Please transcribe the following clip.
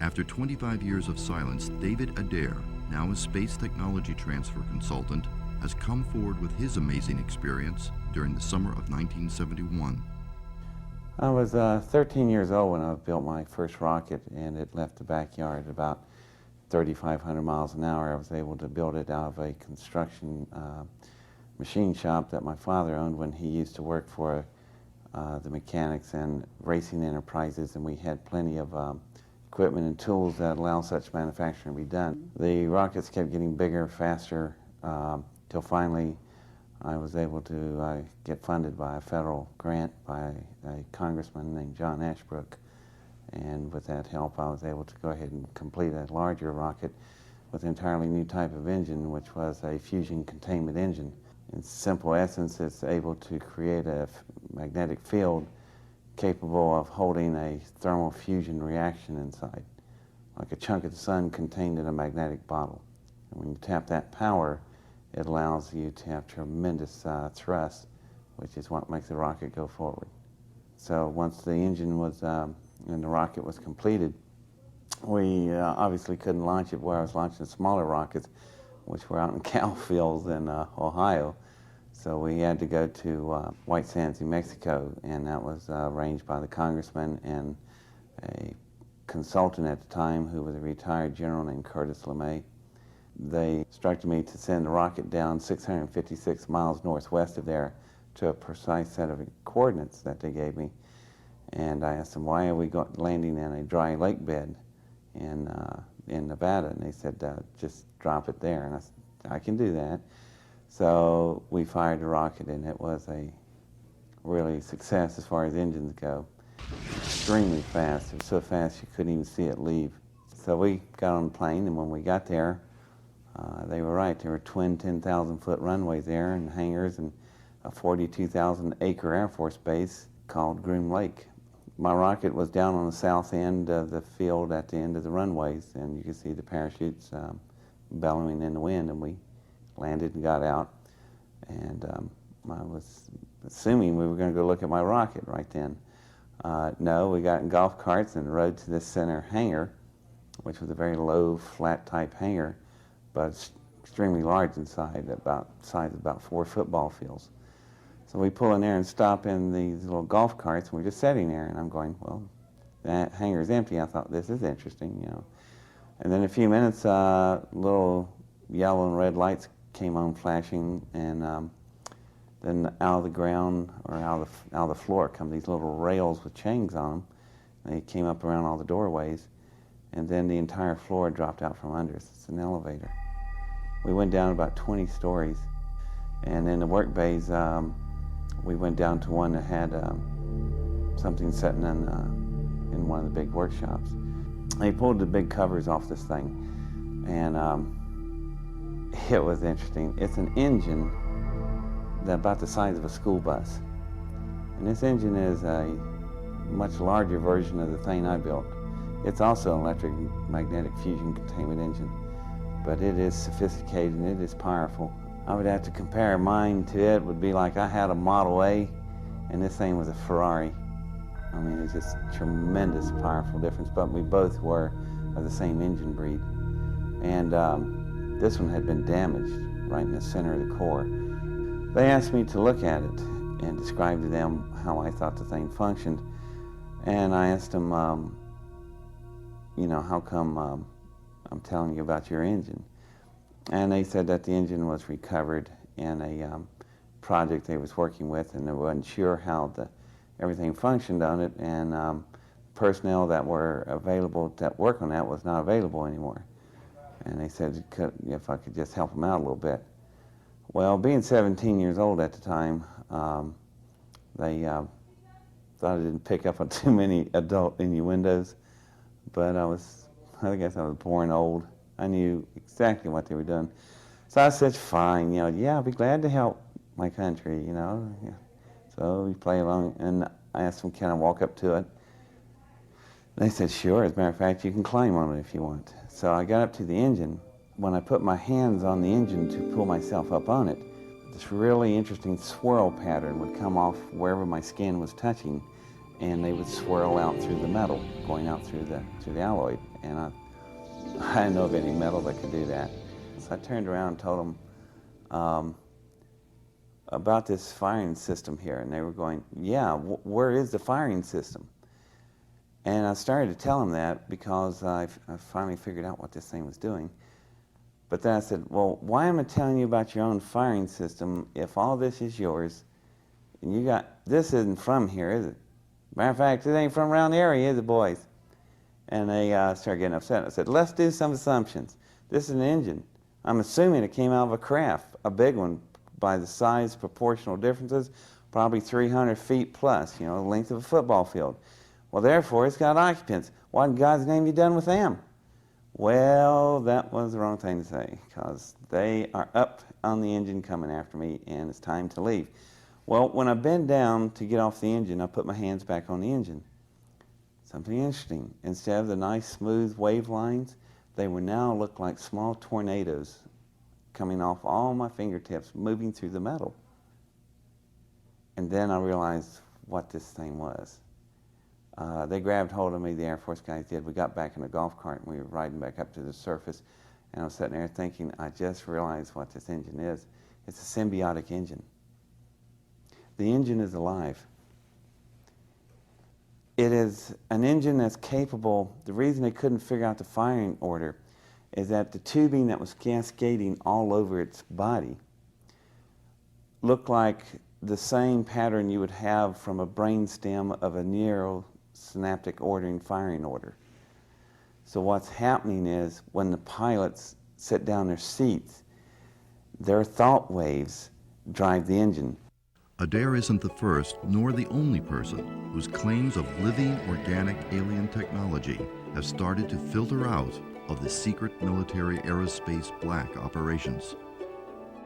After 25 years of silence, David Adair, now a space technology transfer consultant, has come forward with his amazing experience during the summer of 1971. I was 13 years old when I built my first rocket, and it left the backyard at about 3,500 miles an hour. I was able to build it out of a construction machine shop that my father owned when he used to work for the mechanics and racing enterprises, and we had plenty of equipment and tools that allow such manufacturing to be done. The rockets kept getting bigger, faster, till finally I was able to get funded by a federal grant by a congressman named John Ashbrook. And with that help, I was able to go ahead and complete a larger rocket with an entirely new type of engine, which was a fusion containment engine. In simple essence, it's able to create a magnetic field capable of holding a thermal fusion reaction inside, like a chunk of the sun contained in a magnetic bottle. And when you tap that power, it allows you to have tremendous thrust, which is what makes the rocket go forward. So once the engine was and the rocket was completed, we obviously couldn't launch it where I was launching smaller rockets, which were out in cow fields in Ohio. So we had to go to White Sands, New Mexico, and that was arranged by the congressman and a consultant at the time who was a retired general named Curtis LeMay. They instructed me to send the rocket down 656 miles northwest of there to a precise set of coordinates that they gave me. And I asked them, why are we landing in a dry lake bed in Nevada? And they said, just drop it there. And I said, I can do that. So we fired the rocket, and it was a really success as far as engines go. Extremely fast. It was so fast you couldn't even see it leave. So we got on the plane, and when we got there, they were right. There were twin 10,000-foot runways there and hangars and a 42,000-acre Air Force base called Groom Lake. My rocket was down on the south end of the field at the end of the runways, and you could see the parachutes bellowing in the wind, and we landed and got out. And I was assuming we were going to go look at my rocket right then. No, we got in golf carts and rode to this center hangar, which was a very low, flat-type hangar, but extremely large inside, size of about 4 football fields. So we pull in there and stop in these little golf carts, and we're just sitting there, and I'm going, well, that hangar's empty. I thought, this is interesting, you know. And then in a few minutes, little yellow and red lights came on flashing, and then out of the ground, or out of the floor, come these little rails with chains on them. They came up around all the doorways, and then the entire floor dropped out from under us. It's an elevator. We went down about 20 stories, and in the work bays, we went down to one that had something sitting in one of the big workshops. They pulled the big covers off this thing, and it was interesting. It's an engine that's about the size of a school bus. And this engine is a much larger version of the thing I built. It's also an electric magnetic fusion containment engine, but it is sophisticated and it is powerful. I would have to compare mine to it. Would be like I had a Model A and this thing was a Ferrari. I mean, it's just tremendous, powerful difference, but we both were of the same engine breed. And this one had been damaged right in the center of the core. They asked me to look at it and describe to them how I thought the thing functioned. And I asked them, you know, how come I'm telling you about your engine? And they said that the engine was recovered in a project they was working with, and they wasn't sure how everything functioned on it, and personnel that were available to work on that was not available anymore. And they said if I could just help them out a little bit. Well, being 17 years old at the time, they thought I didn't pick up on too many adult innuendos, but I guess I was born old. I knew exactly what they were doing. So I said, fine, you know, yeah, I'll be glad to help my country, you know. Yeah. So we play along, and I asked them, can I walk up to it? They said, sure. As a matter of fact, you can climb on it if you want. So I got up to the engine. When I put my hands on the engine to pull myself up on it, this really interesting swirl pattern would come off wherever my skin was touching, and they would swirl out through the metal, going out through the alloy. And I didn't know of any metal that could do that. So I turned around and told them about this firing system here, and they were going, yeah, where is the firing system? And I started to tell them that because I finally figured out what this thing was doing. But then I said, well, why am I telling you about your own firing system if all this is yours, and you got, this isn't from here, is it? Matter of fact, it ain't from around the area, is it, boys? And they started getting upset. I said, let's do some assumptions. This is an engine. I'm assuming it came out of a craft, a big one, by the size proportional differences, probably 300 feet plus, you know, the length of a football field. Well, therefore, it's got occupants. What in God's name have you done with them? Well, that was the wrong thing to say, because they are up on the engine coming after me, and it's time to leave. Well, when I bend down to get off the engine, I put my hands back on the engine. Something interesting. Instead of the nice, smooth wave lines, they would now look like small tornadoes coming off all my fingertips, moving through the metal. And then I realized what this thing was. They grabbed hold of me, the Air Force guys did. We got back in a golf cart and we were riding back up to the surface. And I was sitting there thinking, I just realized what this engine is. It's a symbiotic engine. The engine is alive. It is an engine that's capable. The reason they couldn't figure out the firing order is that the tubing that was cascading all over its body looked like the same pattern you would have from a brainstem of a neurosynaptic ordering firing order. So what's happening is when the pilots sit down in their seats, their thought waves drive the engine. Adair isn't the first nor the only person whose claims of living organic alien technology have started to filter out of the secret military aerospace black operations.